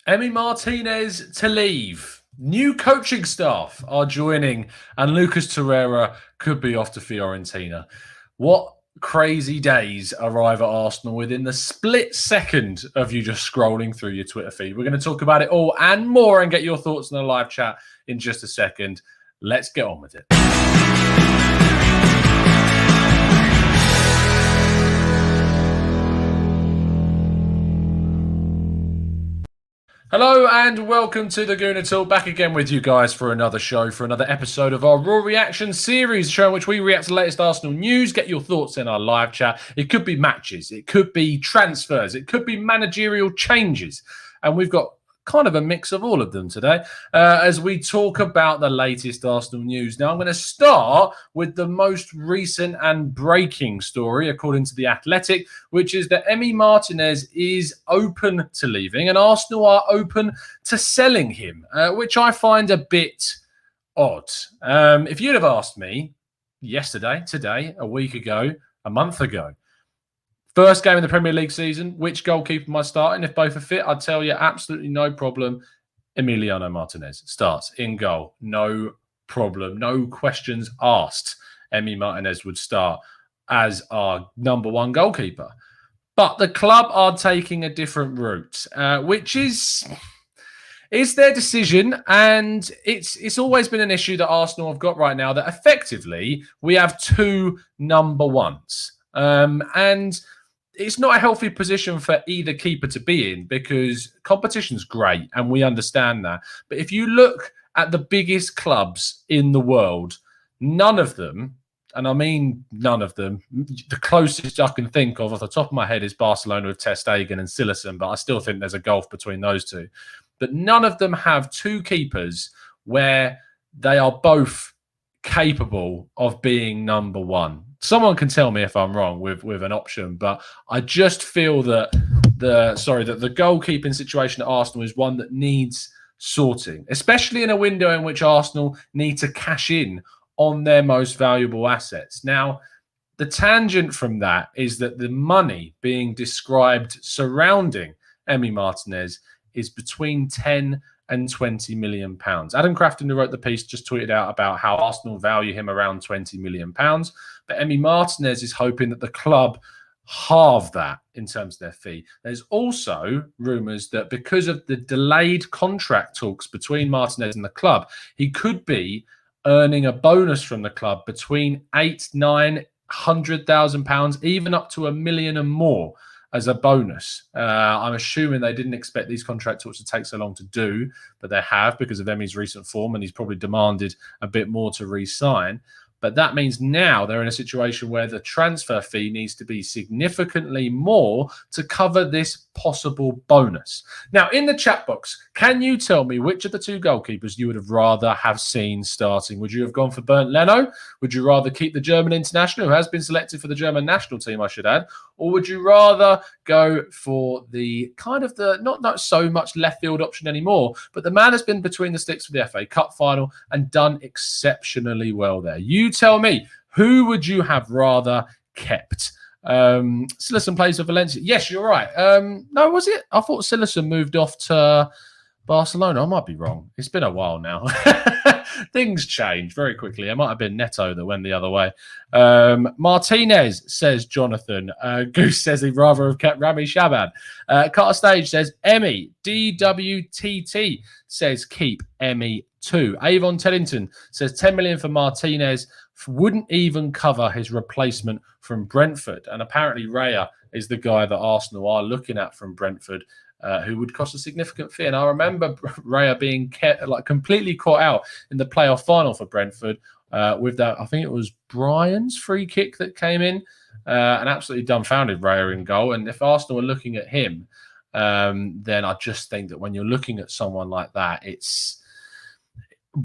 Emi Martinez to leave. New coaching staff are joining, and Lucas Torreira could be off to Fiorentina. What crazy days arrive at Arsenal within the split second of you just scrolling through your Twitter feed. We're going to talk about it all and more and get your thoughts in the live chat in just a second. Let's get on with it. Hello and welcome to the Gooner Talk. Back again with you guys for another show, for another episode of our Raw Reaction series, show in which we react to the latest Arsenal news, get your thoughts in our live chat. It could be matches, it could be transfers, it could be managerial changes. And we've got kind of a mix of all of them today as we talk about the latest Arsenal news. Now, I'm going to start with the most recent and breaking story, according to The Athletic, which is that Emi Martinez is open to leaving and Arsenal are open to selling him, which I find a bit odd. If you'd have asked me yesterday, today, a week ago, a month ago, first game in the Premier League season, which goalkeeper am I starting? If both are fit, I'd tell you absolutely no problem. Emiliano Martinez starts in goal. No problem. No questions asked. Emi Martinez would start as our number one goalkeeper. But the club are taking a different route, which is their decision. And it's always been an issue that Arsenal have got right now, that effectively we have two number ones. And it's not a healthy position for either keeper to be in, because competition's great and we understand that. But if you look at the biggest clubs in the world, none of them, and I mean none of them, the closest I can think of off the top of my head is Barcelona with Ter Stegen and Cillessen, but I still think there's a gulf between those two. But none of them have two keepers where they are both capable of being number one. Someone can tell me if I'm wrong with an option, but I just feel that the goalkeeping situation at Arsenal is one that needs sorting, especially in a window in which Arsenal need to cash in on their most valuable assets. Now, the tangent from that is that the money being described surrounding Emi Martinez is between 10 and 20 million pounds. Adam Crafton, who wrote the piece, just tweeted out about how Arsenal value him around 20 million pounds. But Emi Martinez is hoping that the club halve that in terms of their fee. There's also rumours that because of the delayed contract talks between Martinez and the club, he could be earning a bonus from the club between £800,000-900,000, even up to £1 million and more as a bonus. I'm assuming they didn't expect these contract talks to take so long to do, but they have because of Emi's recent form, and he's probably demanded a bit more to re-sign. But that means now they're in a situation where the transfer fee needs to be significantly more to cover this possible bonus. Now, in the chat box, can you tell me which of the two goalkeepers you would have rather have seen starting? Would you have gone for Bernd Leno? Would you rather keep the German international, who has been selected for the German national team, I should add? Or would you rather go for the kind of the not so much left field option anymore, but the man has been between the sticks for the FA Cup final and done exceptionally well there? You tell me, who would you have rather kept? Cillessen plays for Valencia. Yes, you're right. No, was it? I thought Cillessen moved off to Barcelona. I might be wrong. It's been a while now. Things change very quickly. It might have been Neto that went the other way. Martinez, says Jonathan. Goose says he'd rather have kept Rami Shaban. Carter Stage says Emi. DWTT says keep Emi too. Avon Teddington says 10 million for Martinez wouldn't even cover his replacement from Brentford. And apparently Raya is the guy that Arsenal are looking at from Brentford, who would cost a significant fee. And I remember Raya being completely caught out in the playoff final for Brentford with that. I think it was Brian's free kick that came in and absolutely dumbfounded Raya in goal. And if Arsenal are looking at him, then I just think that when you're looking at someone like that, it's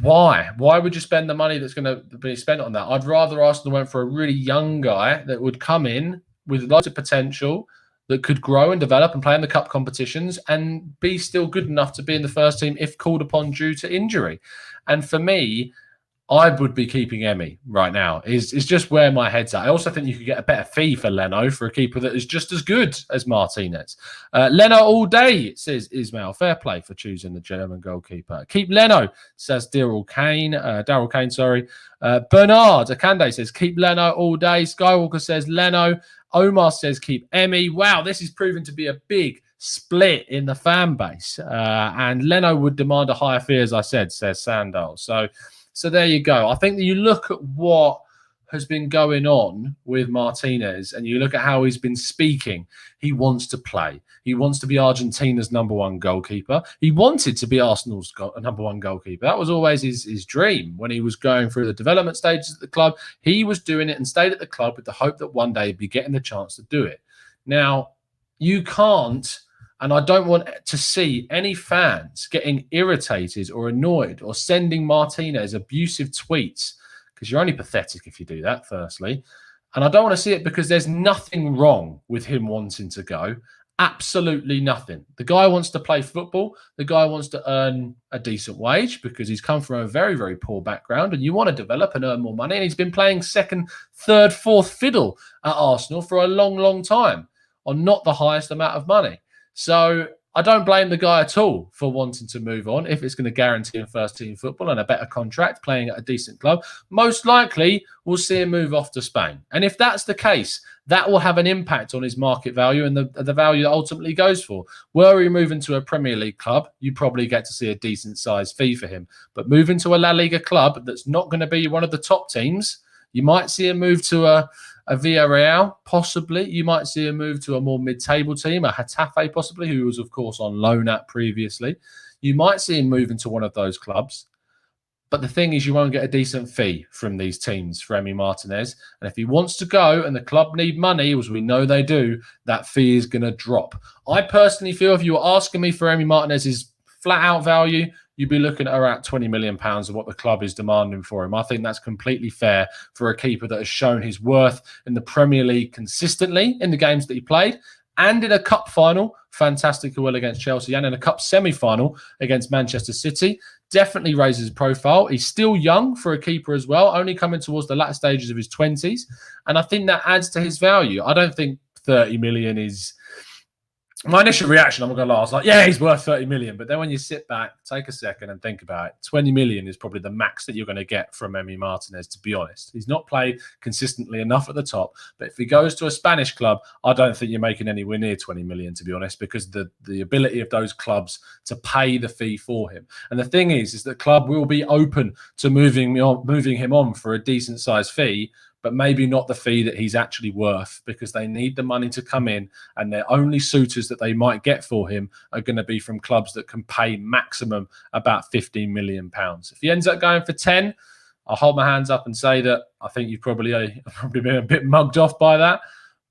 why would you spend the money that's going to be spent on that? I'd rather Arsenal went for a really young guy that would come in with lots of potential, that could grow and develop and play in the cup competitions and be still good enough to be in the first team if called upon due to injury. And for me, I would be keeping Emmy right now. Is just where my head's at. I also think you could get a better fee for Leno for a keeper that is just as good as Martinez. Leno all day, says Ismail. Fair play for choosing the German goalkeeper. Keep Leno, says Daryl Kane. Sorry. Bernard Akande says keep Leno all day. Skywalker says Leno. Omar says keep Emmy. Wow, this is proven to be a big split in the fan base. And Leno would demand a higher fee, as I said, says Sandal. So there you go. I think that you look at what has been going on with Martinez and you look at how he's been speaking. He wants to play. He wants to be Argentina's #1 goalkeeper. He wanted to be Arsenal's #1 goalkeeper. That was always his dream when he was going through the development stages at the club. He was doing it and stayed at the club with the hope that one day he'd be getting the chance to do it. Now, you can't, and I don't want to see any fans getting irritated or annoyed or sending Martinez abusive tweets, because you're only pathetic if you do that, firstly. And I don't want to see it because there's nothing wrong with him wanting to go. Absolutely nothing. The guy wants to play football. The guy wants to earn a decent wage because he's come from a very, very poor background, and you want to develop and earn more money. And he's been playing second, third, fourth fiddle at Arsenal for a long, long time on not the highest amount of money. So I don't blame the guy at all for wanting to move on if it's going to guarantee him first team football and a better contract playing at a decent club. Most likely, we'll see him move off to Spain. And if that's the case, that will have an impact on his market value and the value that ultimately goes for. Were he moving to a Premier League club, you probably get to see a decent sized fee for him. But moving to a La Liga club that's not going to be one of the top teams, you might see him move to a Villarreal, possibly. You might see him move to a more mid-table team, a Getafe possibly, who was, of course, on loan at previously. You might see him move into one of those clubs. But the thing is, you won't get a decent fee from these teams for Emi Martinez. And if he wants to go and the club need money, as we know they do, that fee is going to drop. I personally feel if you were asking me for Emi Martinez's flat-out value, you'd be looking at around £20 million of what the club is demanding for him. I think that's completely fair for a keeper that has shown his worth in the Premier League consistently in the games that he played and in a cup final, fantastically well against Chelsea, and in a cup semi-final against Manchester City. Definitely raises his profile. He's still young for a keeper as well, only coming towards the latter stages of his 20s. And I think that adds to his value. I don't think 30 million is... My initial reaction, I'm not going to lie, I was like, yeah, he's worth 30 million. But then when you sit back, take a second and think about it, 20 million is probably the max that you're going to get from Emi Martinez, to be honest. He's not played consistently enough at the top. But if he goes to a Spanish club, I don't think you're making anywhere near 20 million, to be honest, because the ability of those clubs to pay the fee for him. And the thing is that club will be open to moving him on for a decent sized fee, but maybe not the fee that he's actually worth, because they need the money to come in, and their only suitors that they might get for him are going to be from clubs that can pay maximum about £15 million. If he ends up going for 10, I'll hold my hands up and say that I think you've probably been a bit mugged off by that.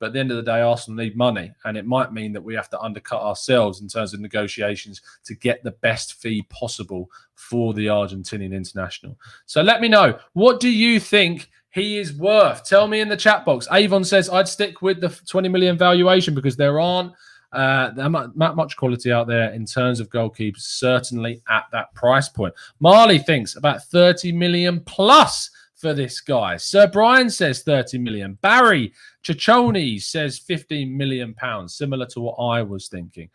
But at the end of the day, Arsenal need money, and it might mean that we have to undercut ourselves in terms of negotiations to get the best fee possible for the Argentinian international. So let me know, what do you think he is worth? Tell me in the chat box. Avon says, I'd stick with the 20 million valuation because there aren't that much quality out there in terms of goalkeepers, certainly at that price point. Marley thinks about 30 million plus for this guy. Sir Brian says 30 million. Barry Ciccone says 15 million pounds, similar to what I was thinking.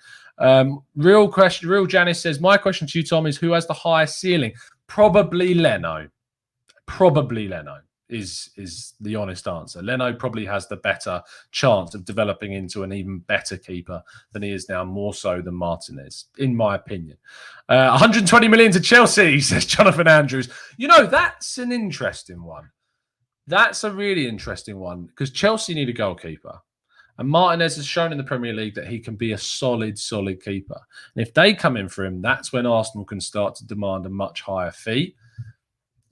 Real Janice says, my question to you, Tom, is who has the highest ceiling? Probably Leno. Probably Leno is the honest answer. Leno probably has the better chance of developing into an even better keeper than he is now, more so than Martinez, in my opinion. 120 million to Chelsea, says Jonathan Andrews. You know, that's an interesting one. That's a really interesting one, because Chelsea need a goalkeeper. And Martinez has shown in the Premier League that he can be a solid keeper. And if they come in for him, that's when Arsenal can start to demand a much higher fee.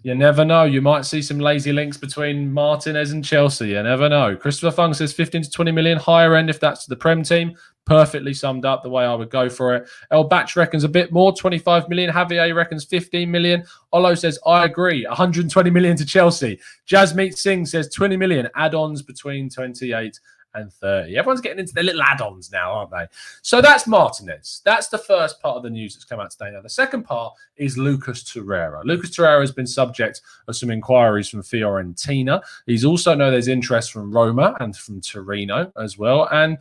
You never know. You might see some lazy links between Martinez and Chelsea. You never know. Christopher Fung says 15 to 20 million, higher end if that's the Prem team. Perfectly summed up the way I would go for it. El Batch reckons a bit more, 25 million. Javier reckons 15 million. Olo says, I agree, 120 million to Chelsea. Jasmeet Singh says 20 million, add-ons between 28 and 30. Everyone's getting into their little add-ons now, aren't they? So that's Martinez. That's the first part of the news that's come out today. Now, the second part is Lucas Torreira. Lucas Torreira has been subject of some inquiries from Fiorentina. He's also know there's interest from Roma and from Torino as well. And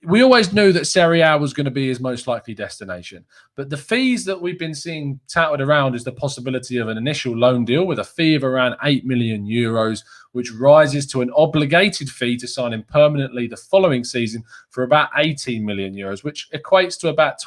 we always knew that Serie A was going to be his most likely destination. But the fees that we've been seeing touted around is the possibility of an initial loan deal with a fee of around 8 million euros, which rises to an obligated fee to sign him permanently the following season for about 18 million euros, which equates to about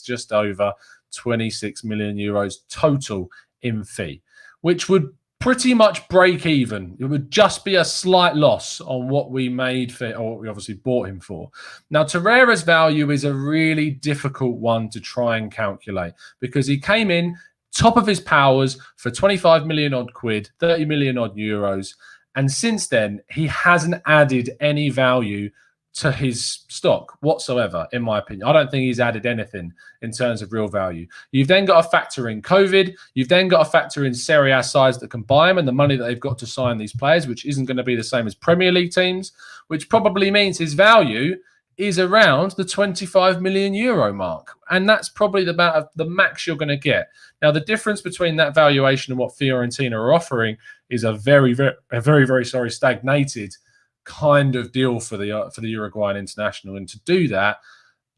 just over 26 million euros total in fee, which would pretty much break even. It would just be a slight loss on what we made for, or what we obviously bought him for. Now, Torreira's value is a really difficult one to try and calculate because he came in top of his powers for 25 million odd quid, 30 million odd euros. And since then, he hasn't added any value to his stock whatsoever, in my opinion. I don't think he's added anything in terms of real value. You've then got to factor in COVID. You've then got to factor in Serie A sides that can buy him and the money that they've got to sign these players, which isn't going to be the same as Premier League teams, which probably means his value is around the 25 million euro mark. And that's probably the max you're going to get. Now, the difference between that valuation and what Fiorentina are offering is a very stagnated kind of deal for the Uruguayan international. And to do that,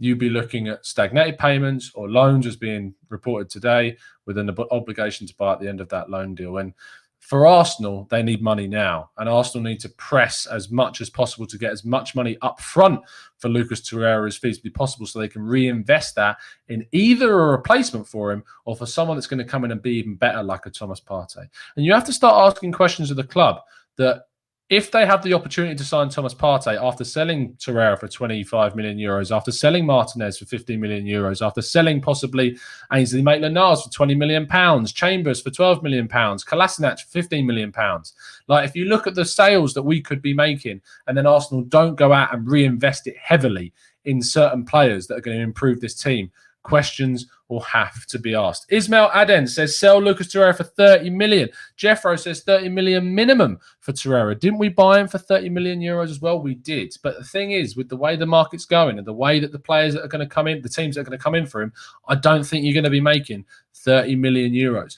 you'd be looking at stagnated payments or loans as being reported today with an obligation to buy at the end of that loan deal. And for Arsenal, they need money now. And Arsenal need to press as much as possible to get as much money up front for Lucas Torreira as feasibly possible so they can reinvest that in either a replacement for him or for someone that's going to come in and be even better like a Thomas Partey. And you have to start asking questions of the club that if they have the opportunity to sign Thomas Partey after selling Torreira for 25 million euros, after selling Martinez for 15 million euros, after selling possibly Ainsley Maitland-Niles for 20 million pounds, Chambers for 12 million pounds, Kolasinac for 15 million pounds. Like, if you look at the sales that we could be making and then Arsenal don't go out and reinvest it heavily in certain players that are going to improve this team, questions will have to be asked. Ismail Aden says, sell Lucas Torreira for 30 million. Jeffro says 30 million minimum for Torreira. Didn't we buy him for 30 million euros as well? We did. But the thing is, with the way the market's going and the way that the players that are going to come in, the teams that are going to come in for him, I don't think you're going to be making 30 million euros.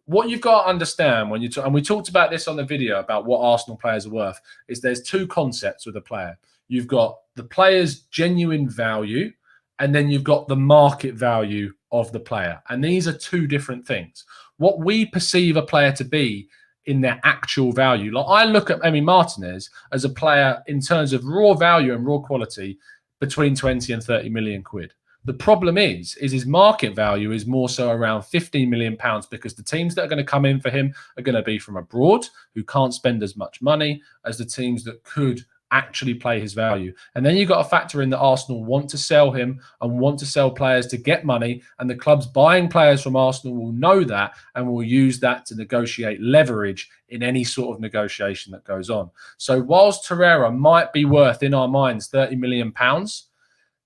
What you've got to understand when you and we talked about this on the video about what Arsenal players are worth, is there's two concepts with a player. You've got the player's genuine value, and then you've got the market value of the player. And these are two different things. What we perceive a player to be in their actual value. Like, I look at Emi Martinez as a player in terms of raw value and raw quality between 20 and 30 million quid. The problem is his market value is more so around 15 million pounds because the teams that are going to come in for him are going to be from abroad who can't spend as much money as the teams that could actually play his value. And then you've got to factor in that Arsenal want to sell him and want to sell players to get money, and the clubs buying players from Arsenal will know that and will use that to negotiate leverage in any sort of negotiation that goes on. So whilst Torreira might be worth, in our minds, 30 million pounds,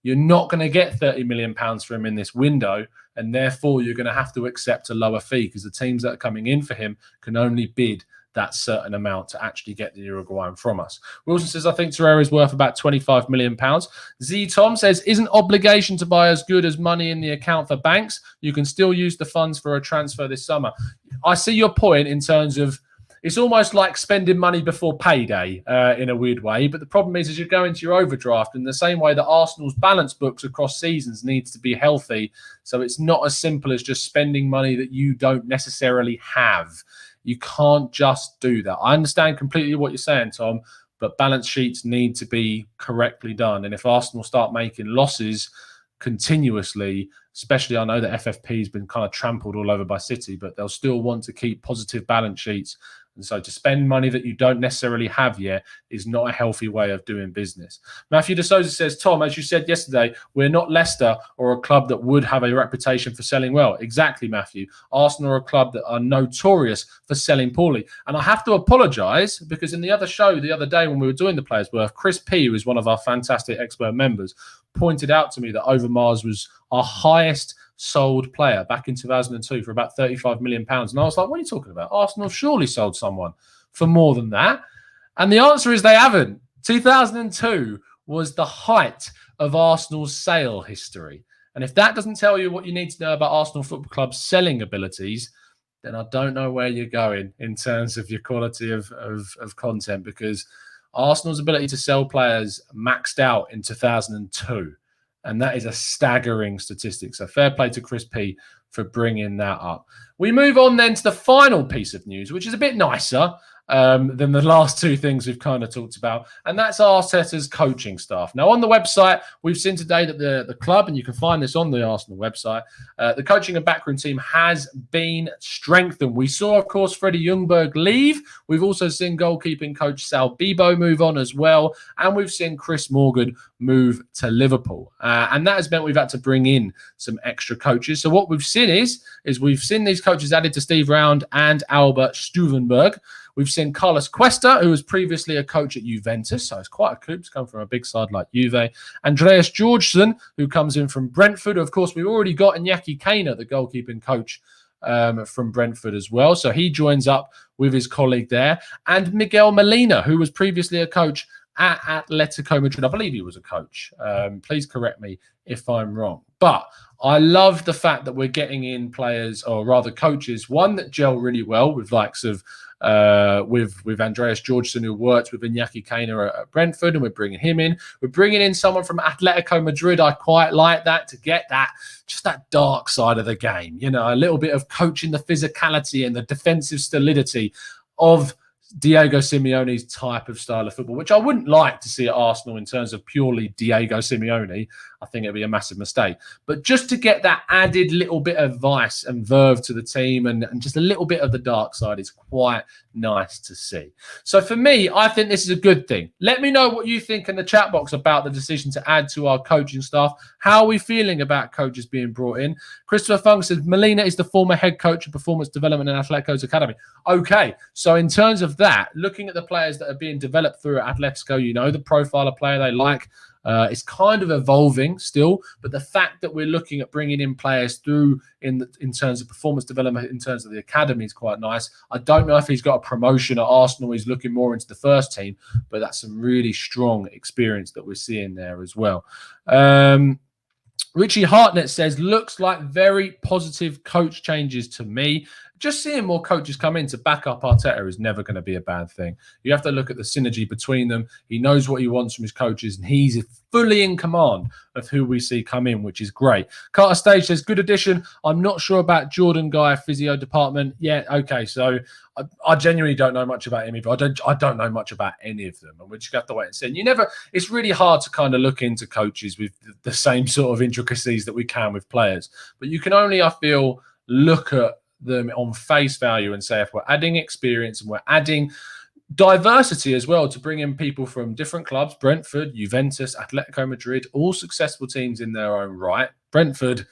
you're not going to get 30 million pounds for him in this window, and therefore you're going to have to accept a lower fee because the teams that are coming in for him can only bid that certain amount to actually get the Uruguayan from us. Wilson says, I think Torreira is worth about 25 million pounds. Z Tom says, isn't obligation to buy as good as money in the account for banks? You can still use the funds for a transfer this summer. I see your point in terms of it's almost like spending money before payday in a weird way. But the problem is you go into your overdraft in the same way that Arsenal's balance books across seasons needs to be healthy. So it's not as simple as just spending money that you don't necessarily have. You can't just do that. I understand completely what you're saying, Tom, but balance sheets need to be correctly done. And if Arsenal start making losses continuously, especially I know that FFP has been kind of trampled all over by City, but they'll still want to keep positive balance sheets. And so to spend money that you don't necessarily have yet is not a healthy way of doing business. Matthew De Souza says, Tom, as you said yesterday, we're not Leicester or a club that would have a reputation for selling well. Exactly, Matthew. Arsenal are a club that are notorious for selling poorly. And I have to apologise because in the other show the other day when we were doing the Players Worth, Chris P, who is one of our fantastic expert members, pointed out to me that Overmars was our highest sold player back in 2002 for about 35 million pounds. And I was like, what are you talking about? Arsenal have surely sold someone for more than that. And the answer is they haven't. 2002 was the height of Arsenal's sale history. And if that doesn't tell you what you need to know about Arsenal Football Club's selling abilities, then I don't know where you're going in terms of your quality of content, because Arsenal's ability to sell players maxed out in 2002. And that is a staggering statistic. So fair play to Chris P for bringing that up. We move on then to the final piece of news, which is a bit nicer than the last two things we've kind of talked about, and that's Arteta's coaching staff. Now, on the website, we've seen today that the club, and you can find this on the Arsenal website, the coaching and backroom team has been strengthened. We saw, of course, Freddie Ljungberg leave. We've also seen goalkeeping coach Sal Bibo move on as well, and we've seen Chris Morgan move to Liverpool. And that has meant we've had to bring in some extra coaches. So what we've seen is we've seen these coaches added to Steve Round and Albert Stuvenberg. We've seen Carlos Cuesta, who was previously a coach at Juventus, so it's quite a coup to come from a big side like Juve. Andreas Georgesson, who comes in from Brentford. Of course, we've already got Iñaki Kena, the goalkeeping coach from Brentford as well. So he joins up with his colleague there. And Miguel Molina, who was previously a coach at Atletico Madrid. I believe he was a coach. Please correct me if I'm wrong. But I love the fact that we're getting in players, or rather coaches, one that gel really well with likes of with Andreas Georgesson, who worked with Iñaki Kena at Brentford, and we're bringing him in. We're bringing in someone from Atletico Madrid. I quite like that, to get that, just that dark side of the game, you know, a little bit of coaching the physicality and the defensive solidity of Diego Simeone's type of style of football, which I wouldn't like to see at Arsenal in terms of purely Diego Simeone. I think it'd be a massive mistake. But just to get that added little bit of vice and verve to the team, and just a little bit of the dark side, is quite nice to see. So for me, I think this is a good thing. Let me know what you think in the chat box about the decision to add to our coaching staff. How are we feeling about coaches being brought in? Christopher Funk says, Molina is the former head coach of performance development in Atletico's academy. Okay, so in terms of that, looking at the players that are being developed through Atletico, you know, the profile of player they like, it's kind of evolving still, but the fact that we're looking at bringing in players through in terms of performance development, in terms of the academy, is quite nice. I don't know if he's got a promotion at Arsenal. He's looking more into the first team, but that's some really strong experience that we're seeing there as well. Richie Hartnett says, looks like very positive coach changes to me. Just seeing more coaches come in to back up Arteta is never going to be a bad thing. You have to look at the synergy between them. He knows what he wants from his coaches, and he's fully in command of who we see come in, which is great. Carter Stage says, good addition. I'm not sure about Jordan Guy, physio department. Yeah, okay. So I genuinely don't know much about him either. I don't know much about any of them, and we just have to wait and see. And it's really hard to kind of look into coaches with the same sort of intricacies that we can with players. But you can only, I feel, look at them on face value and say, if we're adding experience and we're adding diversity as well, to bring in people from different clubs, Brentford, Juventus, Atletico Madrid, all successful teams in their own right. Brentford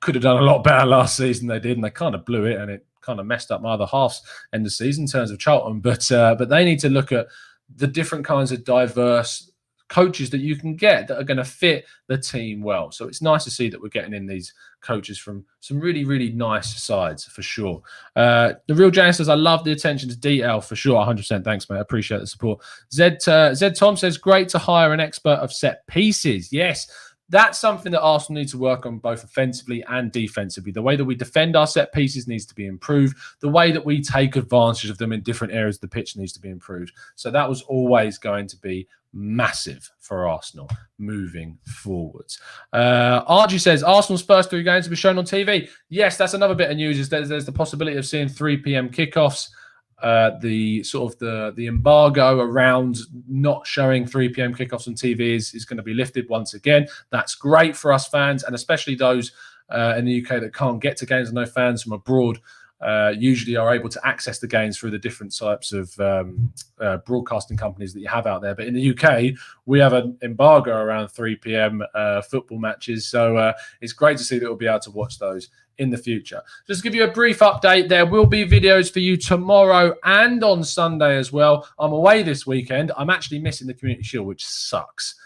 could have done a lot better last season. They did, and they kind of blew it, and it kind of messed up my other half's end of season in terms of Charlton. But they need to look at the different kinds of diverse coaches that you can get that are going to fit the team well. So it's nice to see that we're getting in these coaches from some really, really nice sides, for sure. The Real Janice says, I love the attention to detail, for sure. 100%. Thanks, mate. I appreciate the support. Zed Tom says, great to hire an expert of set pieces. Yes, that's something that Arsenal need to work on, both offensively and defensively. The way that we defend our set pieces needs to be improved. The way that we take advantage of them in different areas of the pitch needs to be improved. So that was always going to be massive for Arsenal moving forwards. Archie says, Arsenal's first 3 games will be shown on TV. Yes, that's another bit of news. Is there's the possibility of seeing 3 p.m. kickoffs. The embargo around not showing 3 p.m. kickoffs on TV is going to be lifted once again. That's great for us fans, and especially those in the UK that can't get to games. I know fans from abroad usually are able to access the games through the different types of broadcasting companies that you have out there. But in the UK, we have an embargo around 3 p.m. Football matches. So it's great to see that we'll be able to watch those in the future. Just to give you a brief update, there will be videos for you tomorrow and on Sunday as well. I'm away this weekend. I'm actually missing the Community Shield, which sucks.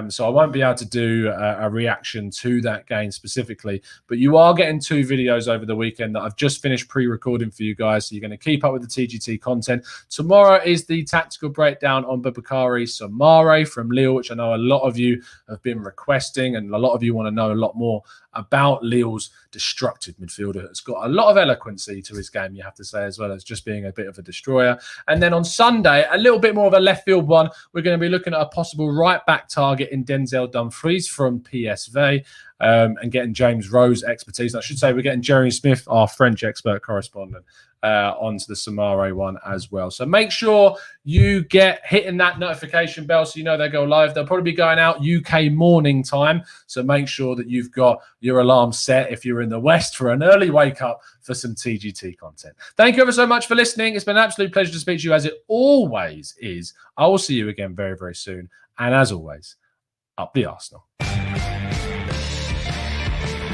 So I won't be able to do a reaction to that game specifically, but you are getting 2 videos over the weekend that I've just finished pre-recording for you guys. So you're going to keep up with the TGT content. Tomorrow is the tactical breakdown on Boubakary Soumaré from Lille, which I know a lot of you have been requesting, and a lot of you want to know a lot more about Lille's destructive midfielder. It's got a lot of eloquency to his game, you have to say, as well as just being a bit of a destroyer. And then on Sunday, a little bit more of a left field one. We're going to be looking at a possible right back target in Denzel Dumfries from PSV, and getting James Rowe's expertise. And I should say we're getting Jeremy Smith, our French expert correspondent, onto the Soumaré one as well. So make sure you get hitting that notification bell so you know they go live. They'll probably be going out UK morning time. So make sure that you've got your alarm set if you're in the West for an early wake up for some TGT content. Thank you ever so much for listening. It's been an absolute pleasure to speak to you, as it always is. I will see you again very, very soon. And as always, up the Arsenal.